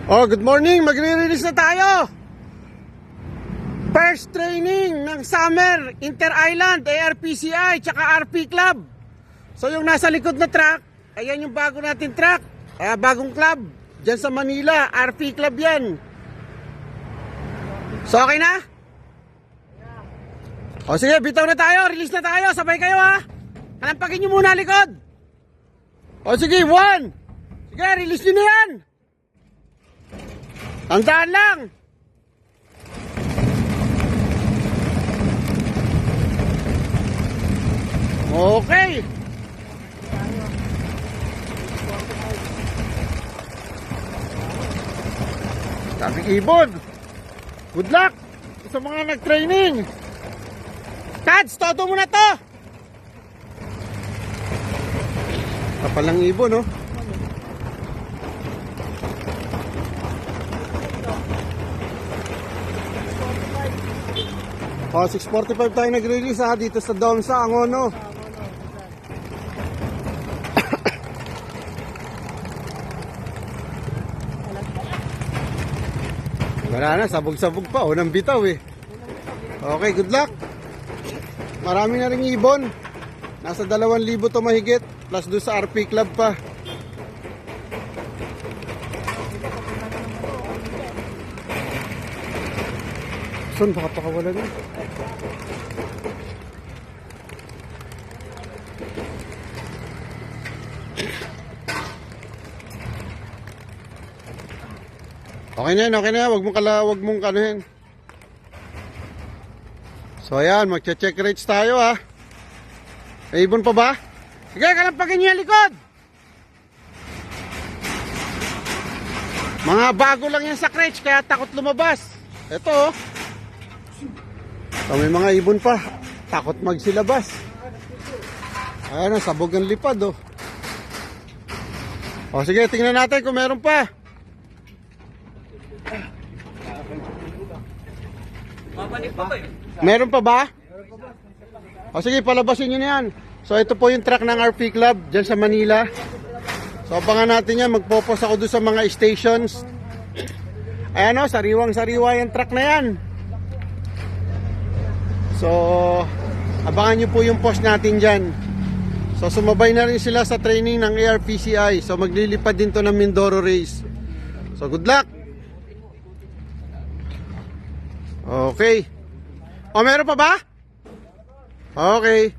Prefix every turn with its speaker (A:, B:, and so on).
A: Oh, good morning. Magre-release na tayo. First training ng summer Inter-Island, ARPCI, tsaka RP Club. So yung nasa likod na truck, ayan yung bago natin truck. Bagong club, dyan sa Manila, RP Club yan. So okay na? O sige, bitaw na tayo, release na tayo, sabay kayo ha. Kalampagin nyo muna likod. O sige, 1. Sige, release nyo na yan. Tandaan lang. Okay. Daming ibon. Good luck sa mga nag-training. Tads, todo mo na to. Kapalang ibon, oh. O, 6:45 tayo nag-release ha, dito sa Domsa, Angono. Wala na, sabog-sabog pa, unang bitaw eh. Okay, good luck. Marami na ring ibon. Nasa 2,000 to mahigit, plus doon sa RP Club pa. Son, baka pakawalan na. Okay na yan, okay na yan. Huwag mong kanuhin. So ayan, magche-check rates tayo ha. May ibon pa ba? Sige, kalampagin nyo yung likod. Mga bago lang yan sa crates, kaya takot lumabas. Ito oh. So may mga ibon pa, takot magsilabas. Ayan, sabog ang lipad oh. O sige, tingnan natin kung meron pa. Meron pa ba? O sige, palabasin nyo na yan. So ito po yung truck ng RP Club dyan sa Manila. So abangan natin yan, magpopos ako doon sa mga stations. Ayan o, sariwang-sariwa yung truck na yan. So, abangan nyo po yung post natin dyan. So, sumabay na rin sila sa training ng ARPCI. So, maglilipad din to ng Mindoro Race. So, good luck! Okay. O, meron pa ba? Okay.